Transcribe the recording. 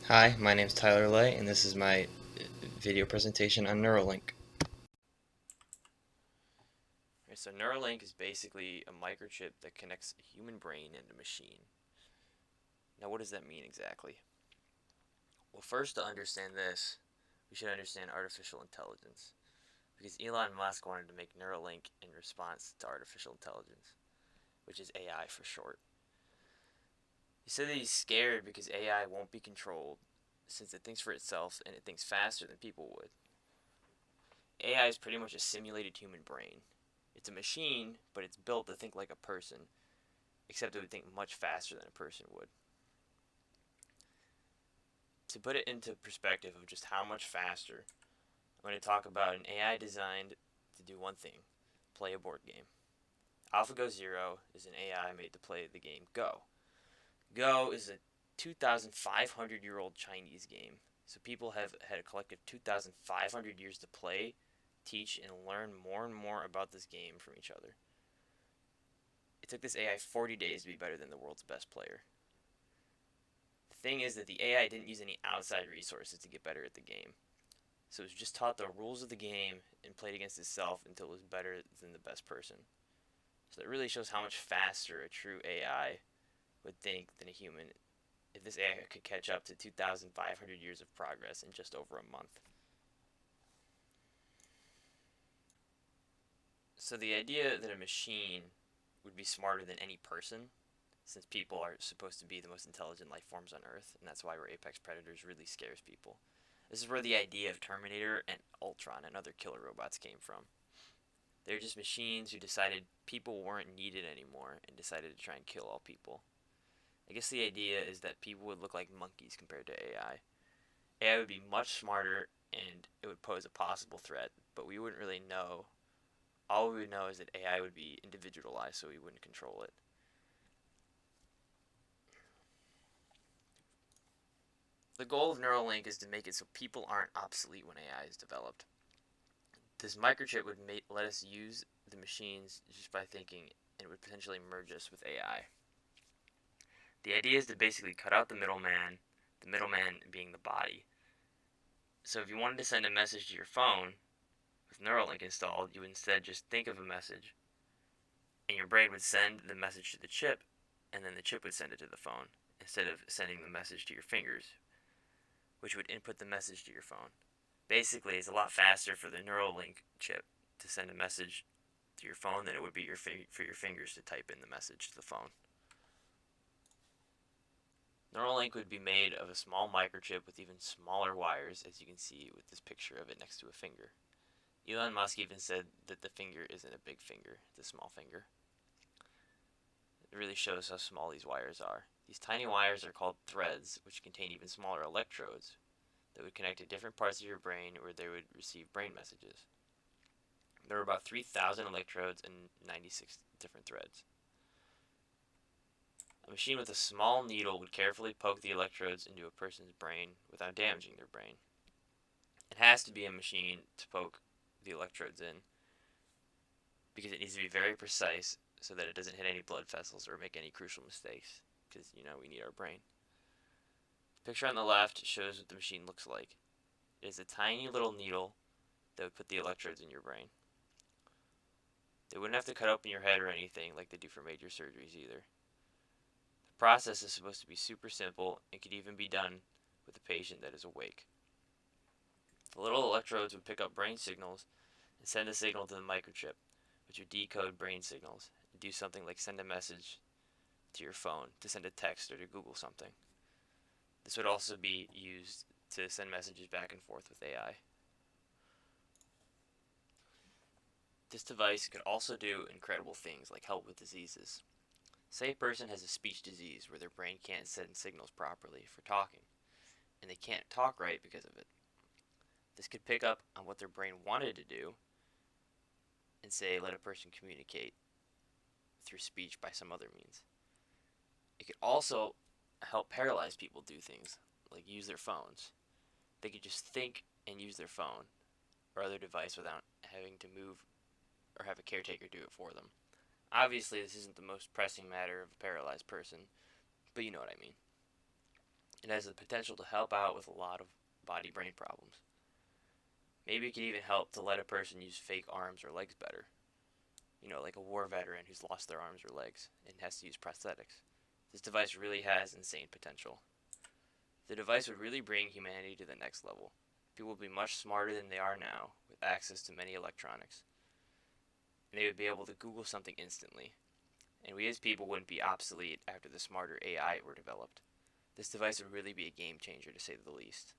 Hi, my name is Tyler Lay, and this is my video presentation on Neuralink. Okay, so Neuralink is basically a microchip that connects a human brain and a machine. Now, what does that mean exactly? Well, first, to understand this, we should understand artificial intelligence, because Elon Musk wanted to make Neuralink in response to artificial intelligence, which is AI for short. He said that he's scared because AI won't be controlled since it thinks for itself and it thinks faster than people would. AI is pretty much a simulated human brain. It's a machine, but it's built to think like a person, except it would think much faster than a person would. To put it into perspective of just how much faster, I'm going to talk about an AI designed to do one thing: play a board game. AlphaGo Zero is an AI made to play the game Go. Go is a 2,500-year-old Chinese game, so people have had a collective 2,500 years to play, teach, and learn more and more about this game from each other. It took this AI 40 days to be better than the world's best player. The thing is that the AI didn't use any outside resources to get better at the game. So it was just taught the rules of the game and played against itself until it was better than the best person. So that really shows how much faster a true AI would think than a human if this AI could catch up to 2,500 years of progress in just over a month. So the idea that a machine would be smarter than any person, since people are supposed to be the most intelligent life forms on Earth, and that's why we're apex predators, really scares people. This is where the idea of Terminator and Ultron and other killer robots came from. They're just machines who decided people weren't needed anymore and decided to try and kill all people. I guess the idea is that people would look like monkeys compared to AI. AI would be much smarter and it would pose a possible threat, but we wouldn't really know. All we would know is that AI would be individualized so we wouldn't control it. The goal of Neuralink is to make it so people aren't obsolete when AI is developed. This microchip would let us use the machines just by thinking, and it would potentially merge us with AI. The idea is to basically cut out the middleman being the body. So if you wanted to send a message to your phone with Neuralink installed, you would instead just think of a message, and your brain would send the message to the chip, and then the chip would send it to the phone, instead of sending the message to your fingers, which would input the message to your phone. Basically, it's a lot faster for the Neuralink chip to send a message to your phone than it would be for your fingers to type in the message to the phone. Neuralink would be made of a small microchip with even smaller wires, as you can see with this picture of it next to a finger. Elon Musk even said that the finger isn't a big finger, it's a small finger. It really shows how small these wires are. These tiny wires are called threads, which contain even smaller electrodes that would connect to different parts of your brain where they would receive brain messages. There are about 3,000 electrodes and 96 different threads. A machine with a small needle would carefully poke the electrodes into a person's brain without damaging their brain. It has to be a machine to poke the electrodes in because it needs to be very precise so that it doesn't hit any blood vessels or make any crucial mistakes because, we need our brain. The picture on the left shows what the machine looks like. It is a tiny little needle that would put the electrodes in your brain. They wouldn't have to cut open your head or anything like they do for major surgeries either. The process is supposed to be super simple and could even be done with a patient that is awake. The little electrodes would pick up brain signals and send a signal to the microchip, which would decode brain signals and do something like send a message to your phone, to send a text, or to Google something. This would also be used to send messages back and forth with AI. This device could also do incredible things like help with diseases. Say a person has a speech disease where their brain can't send signals properly for talking, and they can't talk right because of it. This could pick up on what their brain wanted to do and say let a person communicate through speech by some other means. It could also help paralyzed people do things like use their phones. They could just think and use their phone or other device without having to move or have a caretaker do it for them. Obviously, this isn't the most pressing matter of a paralyzed person, but you know what I mean. and has the potential to help out with a lot of body-brain problems. Maybe it could even help to let a person use fake arms or legs better. Like a war veteran who's lost their arms or legs and has to use prosthetics. This device really has insane potential. The device would really bring humanity to the next level. People would be much smarter than they are now, with access to many electronics. And they would be able to Google something instantly. And we as people wouldn't be obsolete after the smarter AI were developed. This device would really be a game changer, to say the least.